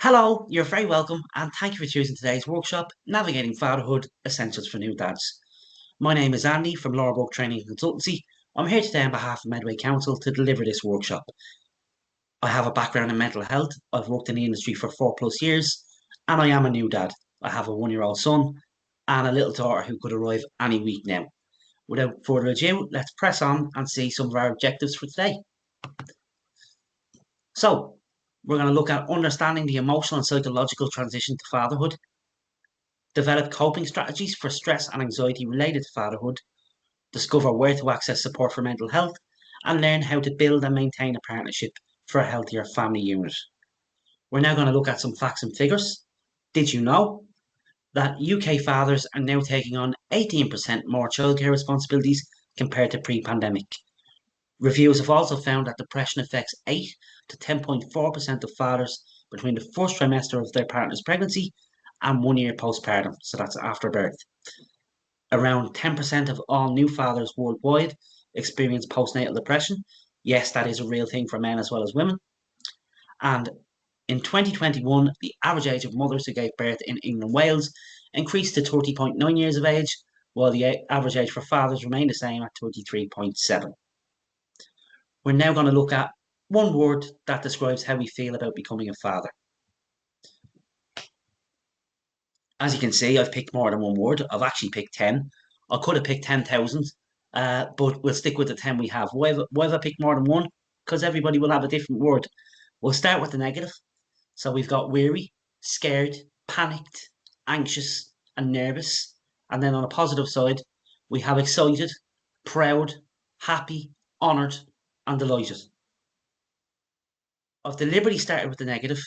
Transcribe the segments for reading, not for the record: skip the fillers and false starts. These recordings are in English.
Hello, you're very welcome, and thank you for choosing today's workshop, Navigating Fatherhood Essentials for New Dads. My name is Andy from Laurelbrook Training and Consultancy. I'm here today on behalf of Medway Council to deliver this workshop. I have a background in mental health. I've worked in the industry for 4+ years, and I am a new dad. I have a 1-year-old son and a little daughter who could arrive any week now. Without further ado, let's press on and see some of our objectives for today. So, we're going to look at understanding the emotional and psychological transition to fatherhood, develop coping strategies for stress and anxiety related to fatherhood, discover where to access support for mental health, and learn how to build and maintain a partnership for a healthier family unit. We're now going to look at some facts and figures. Did you know that UK fathers are now taking on 18% more childcare responsibilities compared to pre-pandemic? Reviews have also found that depression affects 8 to 10.4% of fathers between the first trimester of their partner's pregnancy and 1 year postpartum, so that's after birth. Around 10% of all new fathers worldwide experience postnatal depression. Yes, that is a real thing for men as well as women. And in 2021, the average age of mothers who gave birth in England and Wales increased to 30.9 years of age, while the average age for fathers remained the same at 33.7. We're now going to look at one word that describes how we feel about becoming a father. As you can see, I've picked more than one word. I've actually picked 10. I could have picked 10,000, but we'll stick with the 10 we have. Why have I picked more than one? Because everybody will have a different word. We'll start with the negative. So we've got weary, scared, panicked, anxious, and nervous. And then on the positive side, we have excited, proud, happy, honoured, and delighted. I've deliberately started with the negative,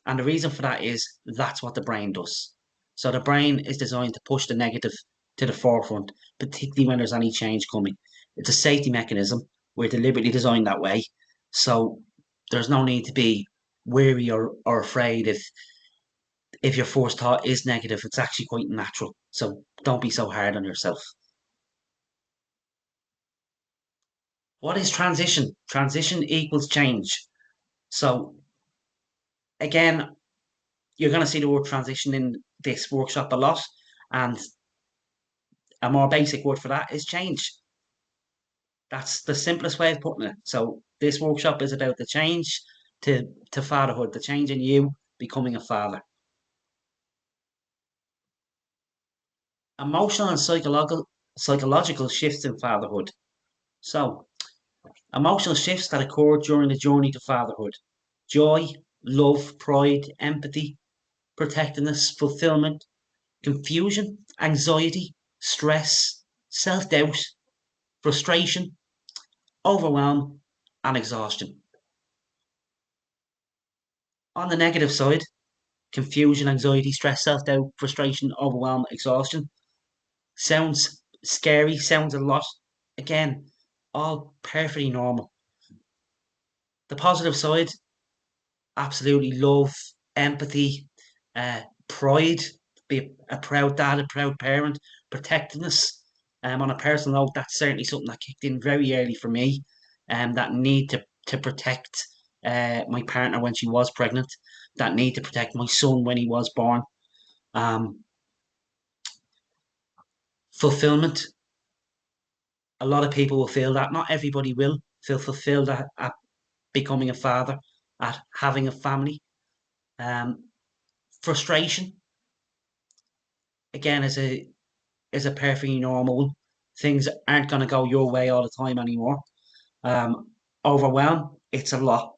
and the reason for that is that's what the brain does. So the brain is designed to push the negative to the forefront, particularly when there's any change coming. It's a safety mechanism. We're deliberately designed that way. So there's no need to be weary or afraid if your first thought is negative. It's actually quite natural. So don't be so hard on yourself. What is transition? Transition equals change. So again, you're going to see the word transition in this workshop a lot, and a more basic word for that is change. That's the simplest way of putting it. So this workshop is about the change to fatherhood, the change in you becoming a father. Emotional and psychological shifts in fatherhood. So emotional shifts that occur during the journey to fatherhood. Joy, love, pride, empathy, protectiveness, fulfillment, confusion, anxiety, stress, self-doubt, frustration, overwhelm, and exhaustion. On the negative side, confusion, anxiety, stress, self-doubt, frustration, overwhelm, exhaustion. Sounds scary, sounds a lot. Again, all perfectly normal. The positive side, absolutely love, empathy, pride, be a proud dad, a proud parent, protectiveness. On a personal note, that's certainly something that kicked in very early for me. That need to protect my partner when she was pregnant, that need to protect my son when he was born. Fulfillment. A lot of people will feel that. Not everybody will feel fulfilled at becoming a father, at having a family. Frustration, again, is a perfectly normal. Things aren't going to go your way all the time anymore. Overwhelm, it's a lot.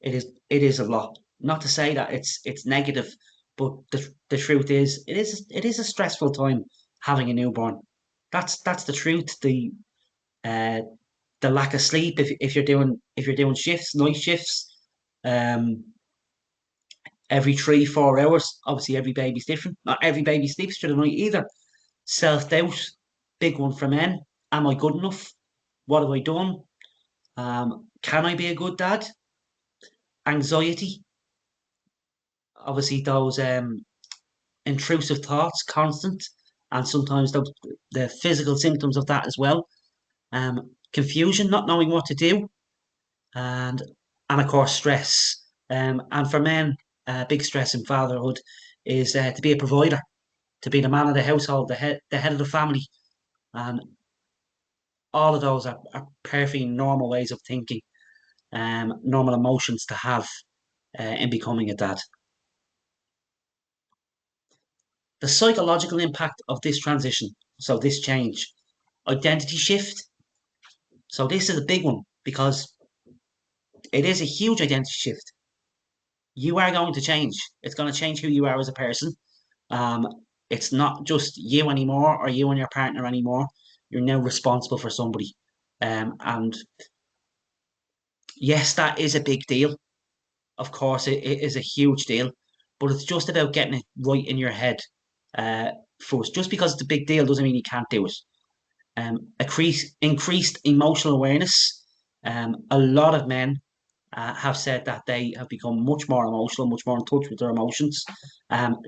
It is a lot. Not to say that it's negative, but the truth is it is a stressful time having a newborn. That's the truth. Uh the lack of sleep if you're doing shifts, night shifts, um every 3 4 hours. Obviously every baby's different. Not every baby sleeps through the night either. Self-doubt, big one for men. Am I good enough? What have I done? Can I be a good dad? Anxiety, obviously those intrusive thoughts, constant, and sometimes the physical symptoms of that as well. Confusion, not knowing what to do, and and of course stress. And for men, big stress in fatherhood is to be a provider, to be the man of the household, the head of the family, and all of those are perfectly normal ways of thinking, normal emotions to have in becoming a dad. The psychological impact of this transition, so this change, identity shift. So this is a big one because it is a huge identity shift. You are going to change. It's going to change who you are as a person. Um, it's not just you anymore or you and your partner anymore. You're now responsible for somebody. And yes, that is a big deal. Of course, it is a huge deal, but it's just about getting it right in your head uh, first. Just because it's a big deal doesn't mean you can't do it. Increased emotional awareness. A lot of men have said that they have become much more emotional, much more in touch with their emotions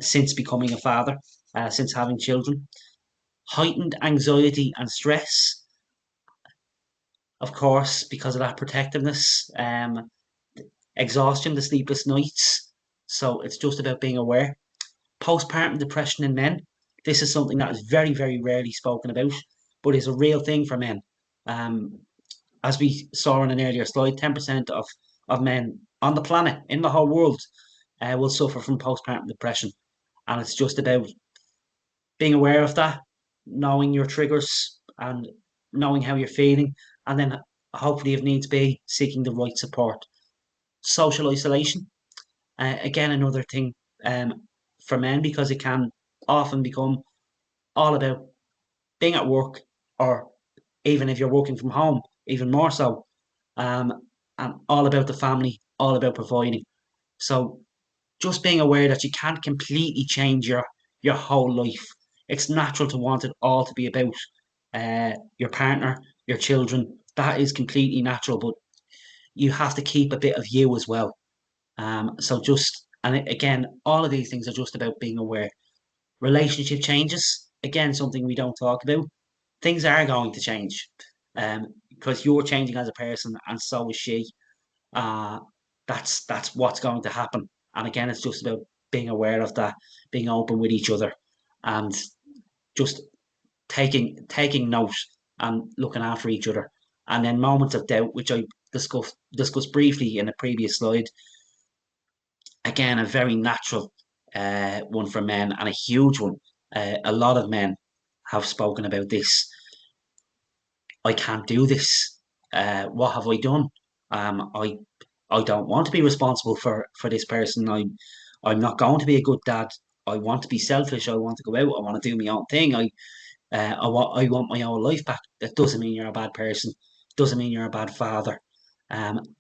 since becoming a father, since having children. Heightened anxiety and stress, of course, because of that protectiveness, exhaustion, the sleepless nights. So it's just about being aware. Postpartum depression in men. This is something that is very, very rarely spoken about, but is a real thing for men. Um, as we saw in an earlier slide, 10% of men on the planet, in the whole world, will suffer from postpartum depression. And it's just about being aware of that, knowing your triggers and knowing how you're feeling, and then hopefully, if needs be, seeking the right support. Social isolation, again, another thing for men because it can often become all about being at work, or even if you're working from home, even more so, um, and all about the family, all about providing. So just being aware that you can't completely change your whole life. It's natural to want it all to be about your partner, your children. That is completely natural, but you have to keep a bit of you as well. So just and again, all of these things are just about being aware. Relationship changes, again, something we don't talk about. Things are going to change, because you're changing as a person, and so is she. Uh, that's what's going to happen. And again, it's just about being aware of that, being open with each other, and just taking note and looking after each other. And then moments of doubt, which I discussed briefly in a previous slide. Again, a very natural one for men and a huge one. A lot of men have spoken about this. I can't do this. What have I done? I don't want to be responsible for this person. I'm not going to be a good dad. I want to be selfish. I want to go out. I want to do my own thing. I want my own life back. That doesn't mean you're a bad person. Doesn't mean you're a bad father.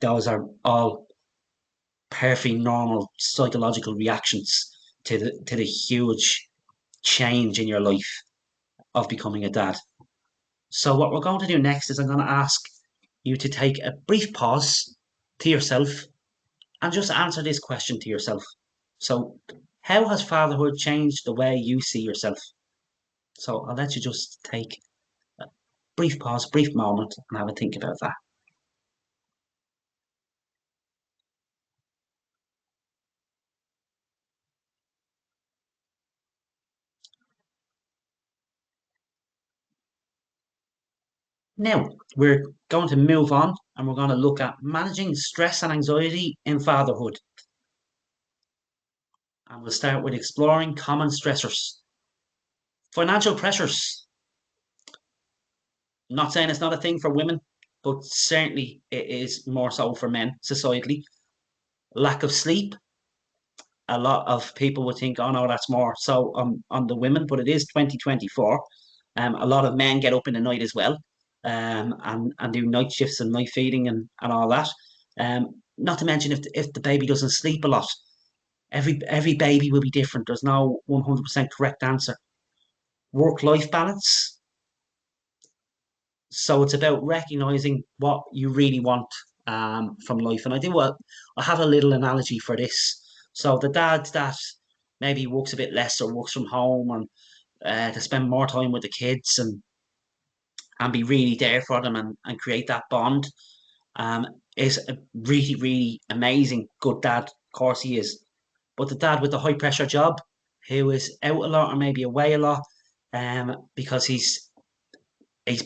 Those are all perfectly normal psychological reactions to the huge change in your life of becoming a dad. So what we're going to do next is I'm going to ask you to take a brief pause to yourself and just answer this question to yourself. So, how has fatherhood changed the way you see yourself? So I'll let you just take a brief pause, brief moment, and have a think about that. Now, we're going to move on and we're going to look at managing stress and anxiety in fatherhood. And we'll start with exploring common stressors. Financial pressures. I'm not saying it's not a thing for women, but certainly it is more so for men societally. Lack of sleep. A lot of people would think, oh no, that's more so on the women, but it is 2024. A lot of men get up in the night as well, and do night shifts and night feeding and all that. Not to mention if the baby doesn't sleep a lot, every baby will be different. There's no 100% correct answer. Work life balance. So it's about recognizing what you really want from life. And I have a little analogy for this. So the dad that maybe works a bit less or works from home, and to spend more time with the kids and be really there for them and create that bond, is a really, really amazing, good dad. Of course he is. but the dad with the high pressure job who is out a lot or maybe away a lot, because he's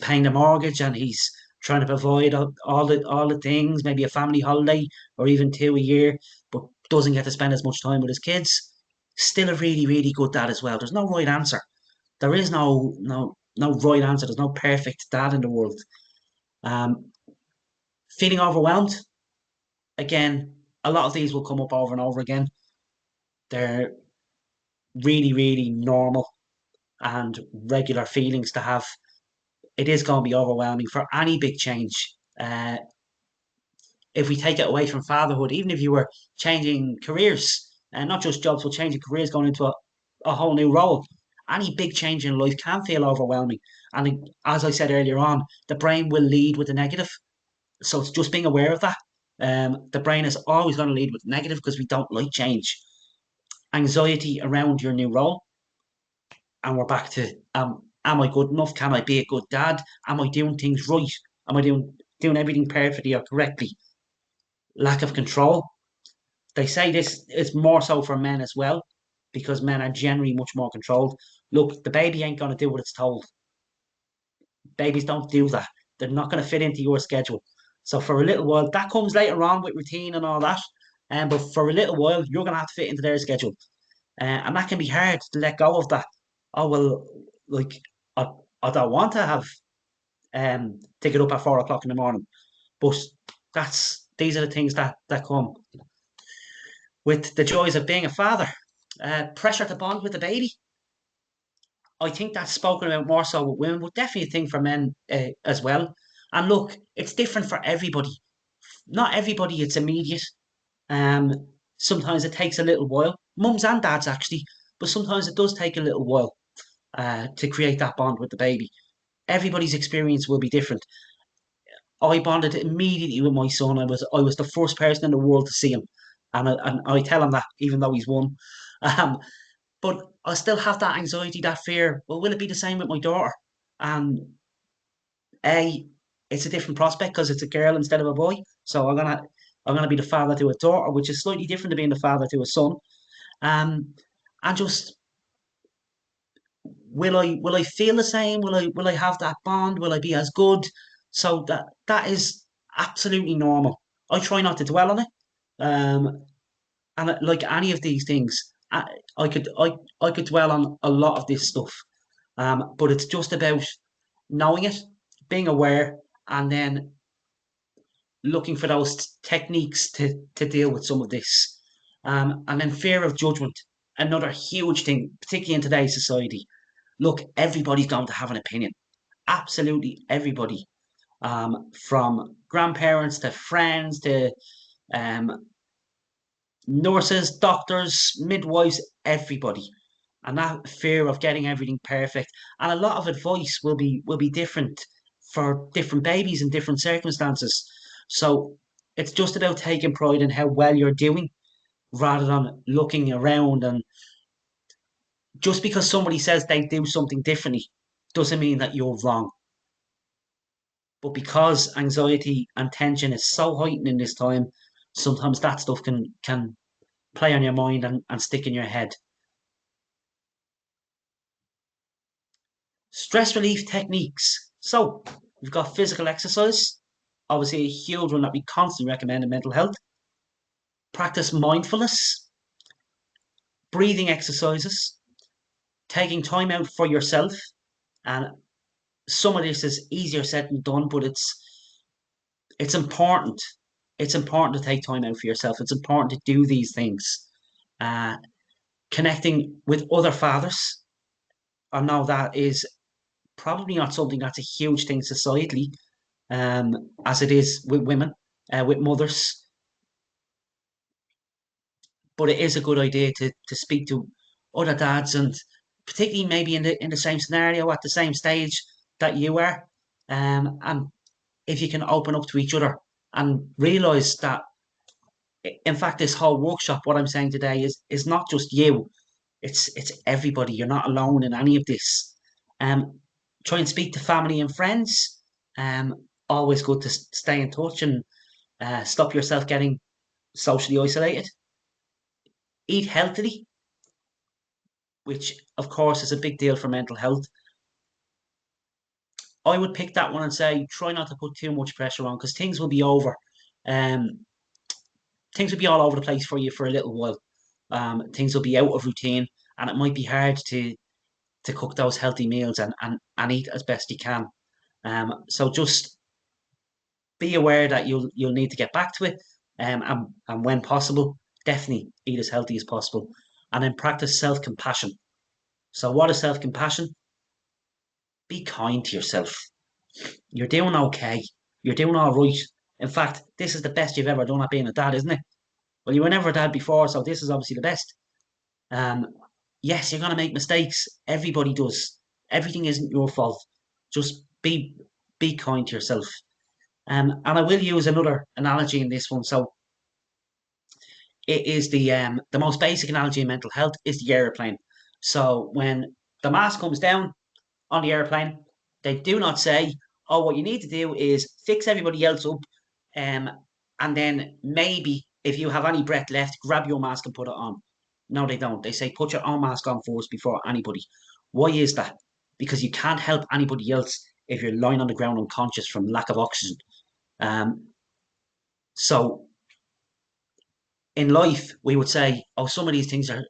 paying the mortgage and he's trying to provide all the things, maybe a family holiday or even two a year, but doesn't get to spend as much time with his kids. Still a really, really good dad as well. There's no right answer. There is no right answer. There's no perfect dad in the world. Um, Feeling overwhelmed again. A lot of these will come up over and over again. They're really, really normal and regular feelings to have. It is going to be overwhelming for any big change. If we take it away from fatherhood, even if you were changing careers, and not just jobs, but changing careers, going into a whole new role, any big change in life can feel overwhelming. And as I said earlier on, the brain will lead with the negative. So it's just being aware of that. The brain is always going to lead with negative because we don't like change. Anxiety around your new role, and we're back to am I good enough? Can I be a good dad? Am I doing things right? Am I doing everything perfectly or correctly? Lack of control. They say this is more so for men as well, because men are generally much more controlled. Look, the baby ain't going to do what it's told. Babies don't do that. They're not going to fit into your schedule. So for a little while, that comes later on with routine and all that. But for a little while, you're going to have to fit into their schedule. And that can be hard to let go of that. Oh, well, like, I, I don't want to have to get up at 4 o'clock in the morning. But these are the things that come with the joys of being a father. Pressure to bond with the baby. I think that's spoken about more so with women, but definitely a thing for men as well. And look, it's different for everybody. Not everybody it's immediate. Um, Sometimes it takes a little while. Mums and dads actually, but sometimes it does take a little while to create that bond with the baby. Everybody's experience will be different. I bonded immediately with my son. I was the first person in the world to see him, and I tell him that even though he's one. Um, but I still have that anxiety, that fear. Well, will it be the same with my daughter? And a, it's a different prospect because it's a girl instead of a boy. So I'm gonna be the father to a daughter, which is slightly different to being the father to a son. Um, and just will I feel the same? Will I have that bond? Will I be as good? So that is absolutely normal. I try not to dwell on it. Um, and like any of these things, I could dwell on a lot of this stuff. But it's just about knowing it, being aware, and then looking for those techniques to deal with some of this. And then fear of judgment, another huge thing, particularly in today's society. Look, everybody's going to have an opinion. Absolutely everybody. From grandparents to friends to um, nurses, doctors, midwives, everybody. And that fear of getting everything perfect. And a lot of advice will be different for different babies in different circumstances. So it's just about taking pride in how well you're doing rather than looking around. And just because somebody says they do something differently doesn't mean that you're wrong. But because anxiety and tension is so heightened in this time, sometimes that stuff can play on your mind and stick in your head. Stress relief techniques. So we've got physical exercise, obviously a huge one that we constantly recommend in mental health. Practice mindfulness, breathing exercises, taking time out for yourself. And some of this is easier said than done, but it's important. It's important to take time out for yourself. It's important to do these things. Uh, Connecting with other fathers. I know that is probably not something that's a huge thing societally, as it is with women, with mothers. But it is a good idea to speak to other dads, and particularly maybe in the same scenario at the same stage that you are. And if you can open up to each other and realize that, in fact, this whole workshop, what I'm saying today is not just you. It's everybody. You're not alone in any of this. Um, Try and speak to family and friends. Always good to stay in touch and stop yourself getting socially isolated. Eat healthily, which of course is a big deal for mental health. I would pick that one and say try not to put too much pressure on because things will be over. Um, things will be all over the place for you for a little while. Things will be out of routine, and it might be hard to cook those healthy meals and eat as best you can. So just be aware that you'll need to get back to it, and when possible, definitely eat as healthy as possible, and then practice self compassion. So what is self compassion? Be kind to yourself. You're doing okay. You're doing all right. In fact, this is the best you've ever done at being a dad, isn't it? Well, you were never a dad before, so this is obviously the best. Um, yes, you're gonna make mistakes. Everybody does. Everything isn't your fault. Just be kind to yourself. And I will use another analogy in this one. So it is the most basic analogy in mental health is the airplane. So when the mask comes down on the airplane, they do not say, "Oh, what you need to do is fix everybody else up, um, and then maybe if you have any breath left, grab your mask and put it on." No, they don't. They say put your own mask on first before anybody. Why is that? Because you can't help anybody else if you're lying on the ground unconscious from lack of oxygen. Um, so in life, we would say, "Oh, some of these things are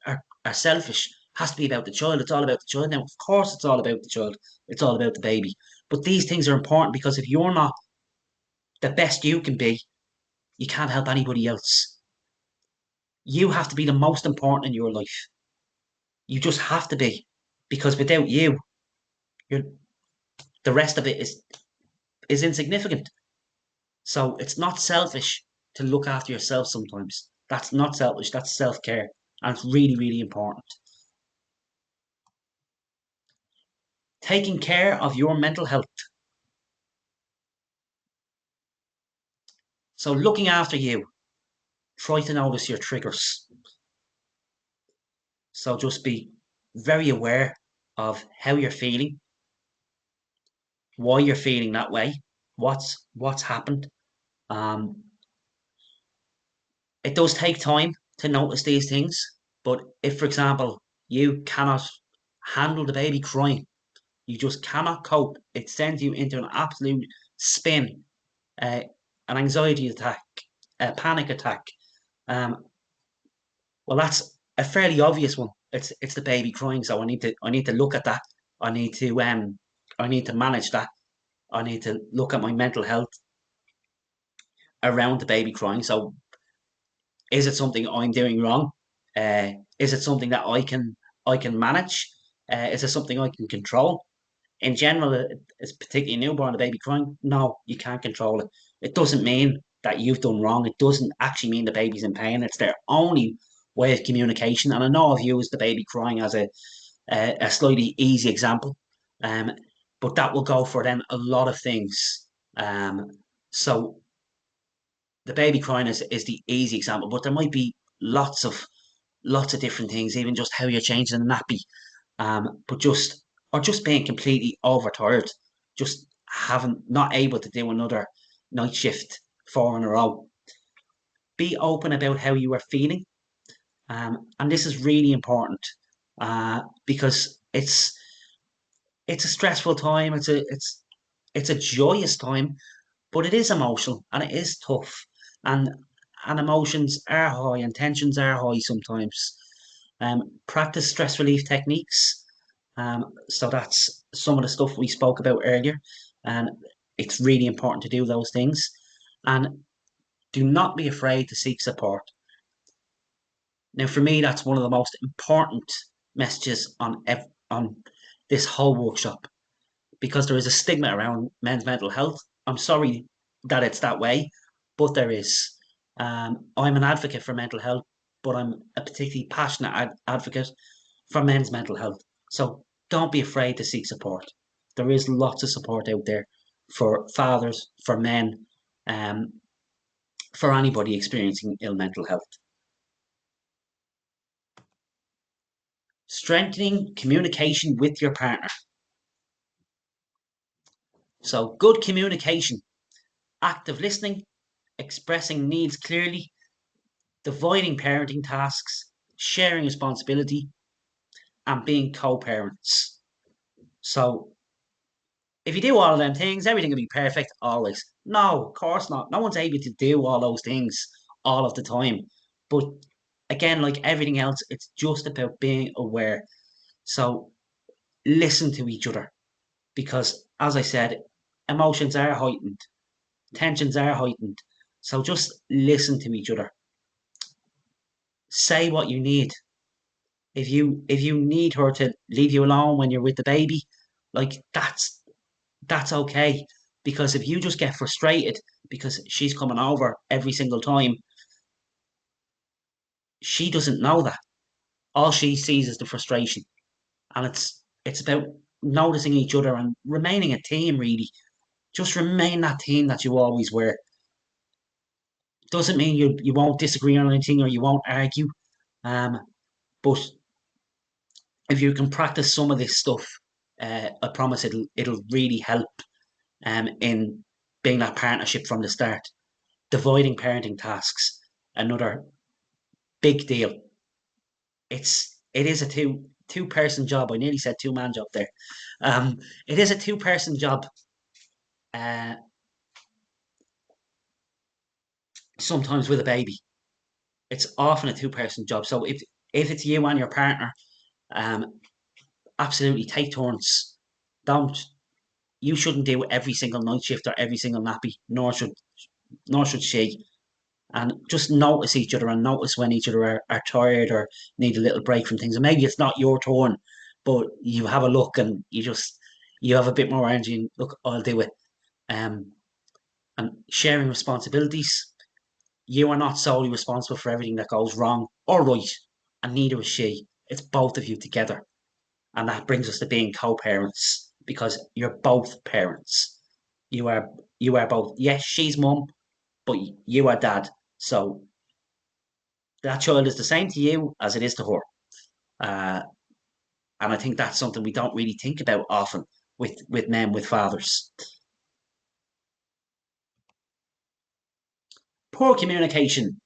selfish. Has to be about the child. It's all about the child." Now, of course, it's all about the child. It's all about the baby. But these things are important because if you're not the best you can be, you can't help anybody else. You have to be the most important in your life. You just have to be, because without you, you're, the rest of it is insignificant. So it's not selfish to look after yourself sometimes. That's not selfish. That's self care, and it's really, really important. Taking care of your mental health. So looking after you, try to notice your triggers. So just be very aware of how you're feeling, why you're feeling that way, what's happened. Um, it does take time to notice these things, but if, for example, you cannot handle the baby crying, you just cannot cope. It sends you into an absolute spin, uh, an anxiety attack, a panic attack. Um, Well, that's a fairly obvious one. It's the baby crying, so I need to look at that. I need to manage that. I need to look at my mental health around the baby crying. So is it something I'm doing wrong? Uh, is it something that I can manage? Is it something I can control? In general, it's particularly newborn, a baby crying. No, you can't control it. It doesn't mean that you've done wrong. It doesn't actually mean the baby's in pain. It's their only way of communication. And I know I've used the baby crying as a slightly easy example, um, but that will go for then a lot of things. So the baby crying is the easy example, but there might be lots of different things, even just how you're changing the nappy, but just being completely overtired, just having not able to do another night shift four in a row. Be open about how you are feeling, and this is really important because it's a stressful time. It's a joyous time, but it is emotional and it is tough, and and emotions are high and tensions are high sometimes. Practice stress relief techniques. So that's some of the stuff we spoke about earlier, and it's really important to do those things. And do not be afraid to seek support. Now, for me, that's one of the most important messages on this whole workshop because there is a stigma around men's mental health. I'm sorry that it's that way, but there is. I'm an advocate for mental health, but I'm a particularly passionate advocate for men's mental health. So don't be afraid to seek support. There is lots of support out there for fathers, for men, um, for anybody experiencing ill mental health. Strengthening communication with your partner. So, good communication, active listening, expressing needs clearly, dividing parenting tasks, sharing responsibility, and being co-parents. So if you do all of them things, everything will be perfect always. No, of course not. No one's able to do all those things all of the time. But again, like everything else, it's just about being aware. So listen to each other because, as I said, emotions are heightened, tensions are heightened. So just listen to each other. Say what you need. If you need her to leave you alone when you're with the baby, like that's okay. Because if you just get frustrated because she's coming over every single time, she doesn't know that. All she sees is the frustration. And it's about noticing each other and remaining a team really. Just remain that team that you always were. Doesn't mean you won't disagree on anything or you won't argue. Um, but if you can practice some of this stuff, I promise it'll really help in being that partnership from the start. Dividing parenting tasks, another big deal. It is a two person job. I nearly said two man job there. It is a two-person job. Uh, sometimes with a baby, it's often a two-person job. So if it's you and your partner, um, absolutely take turns. Don't You shouldn't do every single night shift or every single nappy, nor should she. And just notice each other and notice when each other are tired or need a little break from things. And maybe it's not your turn, but you have a look and you have a bit more energy and look, I'll do it. Um, and sharing responsibilities. You are not solely responsible for everything that goes wrong or right, and neither is she. It's both of you together. And that brings us to being co-parents because you're both parents. You are you are both. Yes, she's mum, but you are dad. So that child is the same to you as it is to her. Uh, and I think that's something we don't really think about often with men with fathers. Poor communication,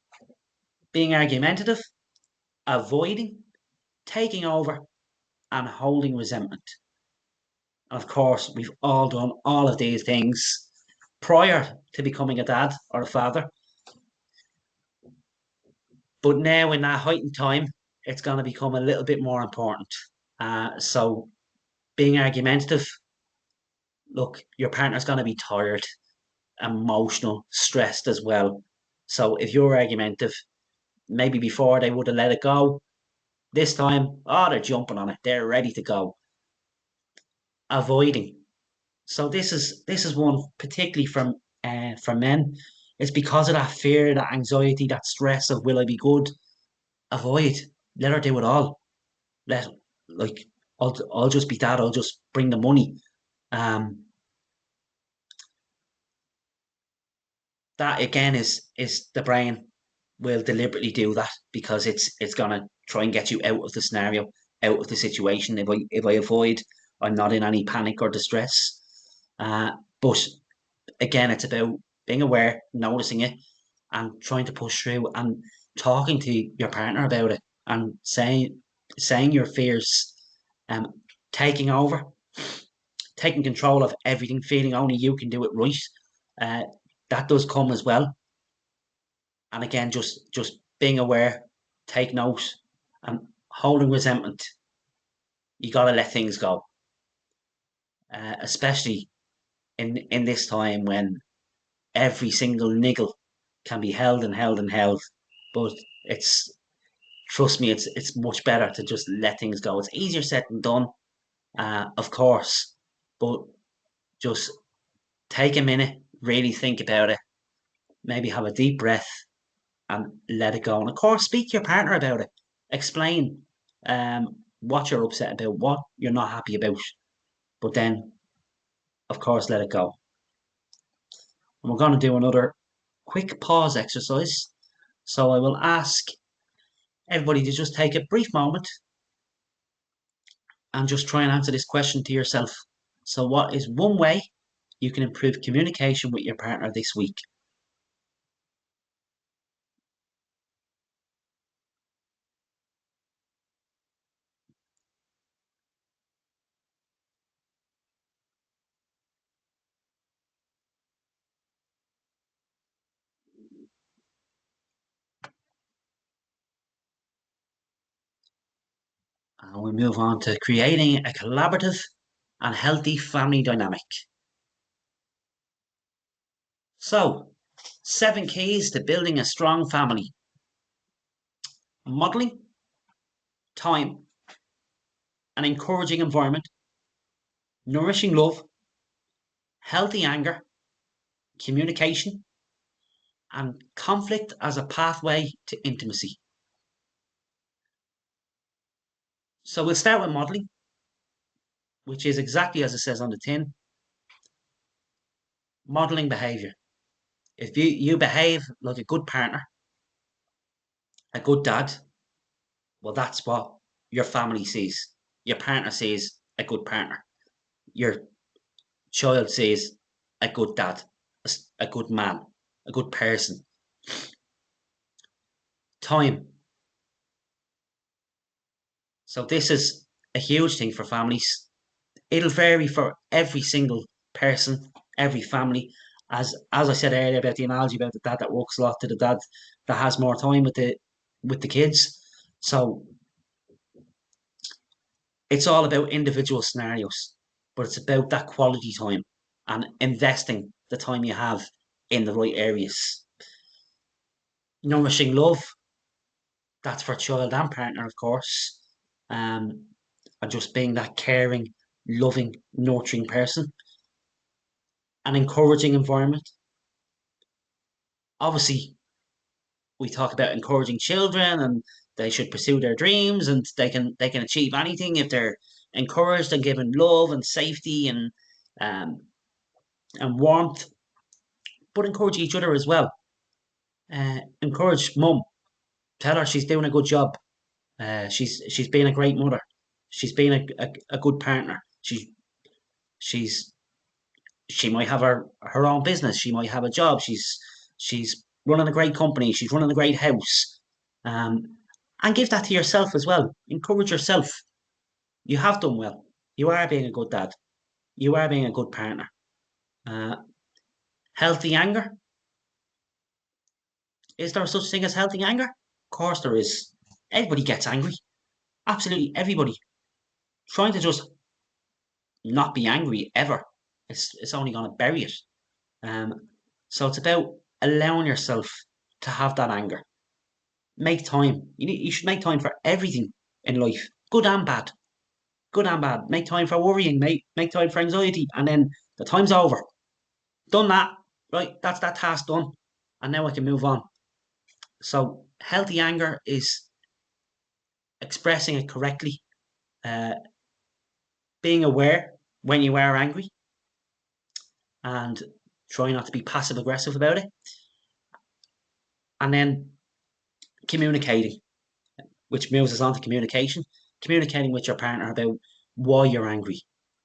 being argumentative, avoiding, taking over, and holding resentment. And of course, we've all done all of these things prior to becoming a dad or a father. But now, in that heightened time, it's going to become a little bit more important. So, being argumentative, look, your partner's going to be tired, emotional, stressed as well. So, if you're argumentative, maybe before they would have let it go, this time, oh, they're jumping on it, they're ready to go. Avoiding. So this is one particularly from men. It's because of that fear, that anxiety, that stress of will I be good? Avoid. Let her do it all. Let like I'll just be dad. I'll just bring the money. Um, that again is the brain will deliberately do that because it's gonna try and get you out of the scenario, out of the situation. If I avoid, I'm not in any panic or distress. But again, it's about being aware, noticing it, and trying to push through and talking to your partner about it and saying your fears, um, taking over, taking control of everything, feeling only you can do it right. Uh, that does come as well. And again, just being aware, take note, and holding resentment. You got to let things go, especially in this time when every single niggle can be held and held and held. But it's trust me, it's much better to just let things go. It's easier said than done, of course, but just take a minute, really think about it, maybe have a deep breath and let it go. And of course, speak to your partner about it. Explain what you're upset about, what you're not happy about. But then, of course, let it go. And we're going to do another quick pause exercise. So I will ask everybody to just take a brief moment and just try and answer this question to yourself. So, what is one way you can improve communication with your partner this week? And we move on to creating a collaborative and healthy family dynamic. So, 7 keys to building a strong family: modeling, time, an encouraging environment, nourishing love, healthy anger, communication, and conflict as a pathway to intimacy. So, we'll start with modeling, which is exactly as it says on the tin: modeling behavior. If you behave like a good partner, a good dad, well, that's what your family sees. Your partner sees a good partner. Your child sees a good dad, a good man, a good person. Time. So this is a huge thing for families. It'll vary for every single person, every family. As I said earlier about the analogy about the dad that works a lot to the dad that has more time with the kids. So it's all about individual scenarios, but it's about that quality time and investing the time you have in the right areas. Nourishing love, that's for child and partner, of course. Um, and just being that caring, loving, nurturing person. An encouraging environment. Obviously, we talk about encouraging children and they should pursue their dreams and they can achieve anything if they're encouraged and given love and safety um, and warmth, but encourage each other as well. Encourage mum. Tell her she's doing a good job. She's been a great mother. She's been a good partner. She's she might have her own business. She might have a job. She's running a great company. She's running a great house. Um, and give that to yourself as well. Encourage yourself. You have done well. You are being a good dad. You are being a good partner. Uh, Healthy anger. Is there such thing as healthy anger? Of course there is. Everybody gets angry. Absolutely everybody. Trying to just not be angry ever, it's only going to bury it. Um, so it's about allowing yourself to have that anger. Make time. You should make time for everything in life, good and bad. Good and bad. Make time for worrying. Make time for anxiety, and then the time's over. Done that. Right. That's that task done, and now I can move on. So healthy anger is expressing it correctly, uh, being aware when you are angry, and try not to be passive aggressive about it, and then communicating, which moves us on to communication. Communicating with your partner about why you're angry,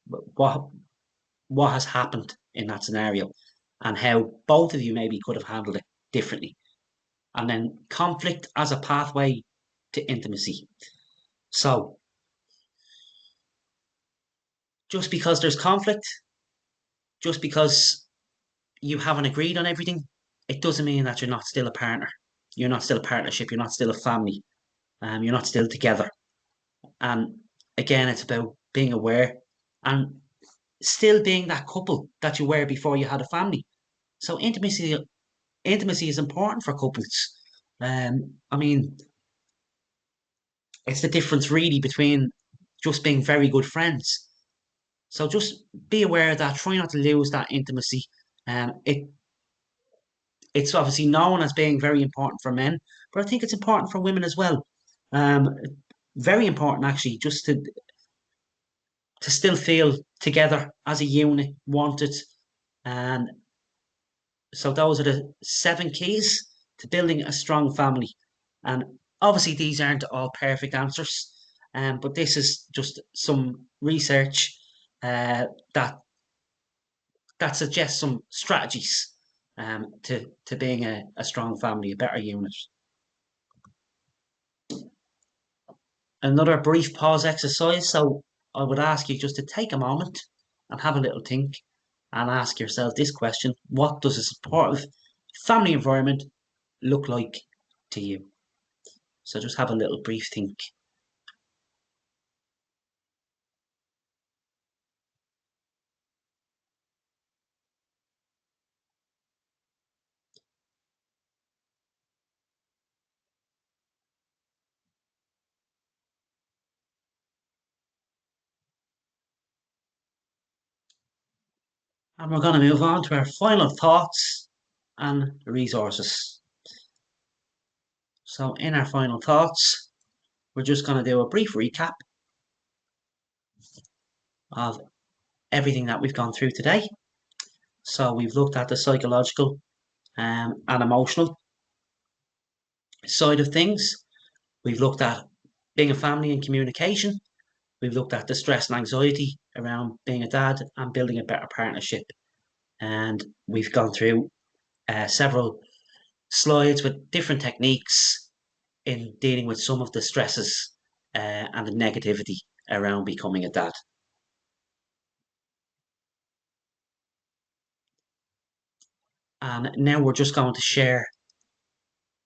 what what has happened in that scenario, and how both of you maybe could have handled it differently. And then conflict as a pathway to intimacy. So just because there's conflict, just because you haven't agreed on everything, it doesn't mean that you're not still a partner. You're not still a partnership. You're not still a family. You're not still together. And again, it's about being aware and still being that couple that you were before you had a family. So intimacy is important for couples. I mean, it's the difference really between just being very good friends. So just be aware of that. Try not to lose that intimacy. It's obviously known as being very important for men, but I think it's important for women as well. Um, Very important actually, just to still feel together as a unit, wanted. And so those are the 7 keys to building a strong family. And obviously these aren't all perfect answers, but this is just some research uh, that that suggests some strategies to being a strong family, a better unit. Another brief pause exercise. So I would ask you just to take a moment and have a little think and ask yourself this question: what does a supportive family environment look like to you? So just have a little brief think. And we're going to move on to our final thoughts and resources. So, in our final thoughts, we're just going to do a brief recap of everything that we've gone through today. So, we've looked at the psychological and emotional side of things. We've looked at being a family and communication. We've looked at the stress and anxiety around being a dad and building a better partnership. And we've gone through several slides with different techniques in dealing with some of the stresses and the negativity around becoming a dad. And now we're just going to share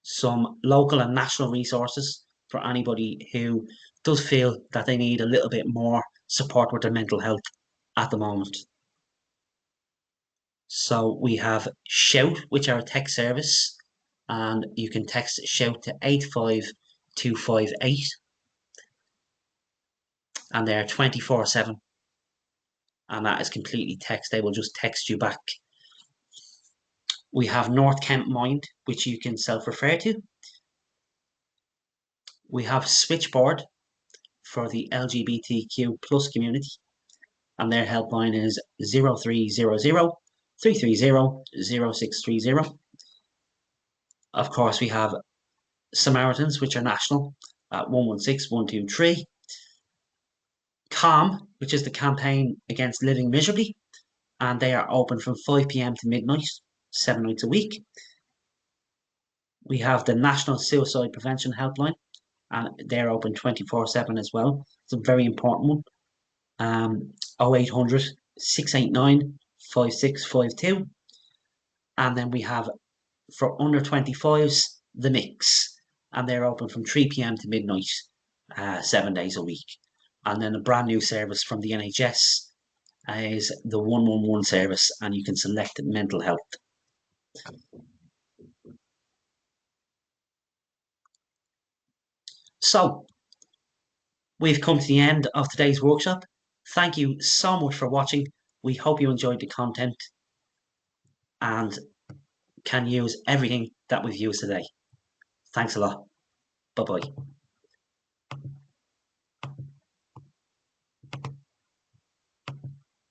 some local and national resources for anybody who does feel that they need a little bit more support with their mental health at the moment. So we have Shout, which are a text service, and you can text Shout to 85258, and they're 24/7, and that is completely text. They will just text you back. We have North Kent Mind, which you can self-refer to. We have Switchboard for the LGBTQ plus community, and their helpline is 0300 330 0630. Of course, we have Samaritans, which are national, at 116 123. Calm, which is the campaign against living miserably, and they are open from 5 p.m. to midnight, 7 nights a week. We have the National Suicide Prevention Helpline, and they're open 24/7 as well. It's a very important one. 0800 689 5652. And then we have for under 25s, The Mix, and they're open from 3 p.m. to midnight, 7 days a week. And then a brand new service from the NHS is the 111 service, and you can select mental health. So, we've come to the end of today's workshop. Thank you so much for watching. We hope you enjoyed the content and can use everything that we've used today. Thanks a lot. Bye bye.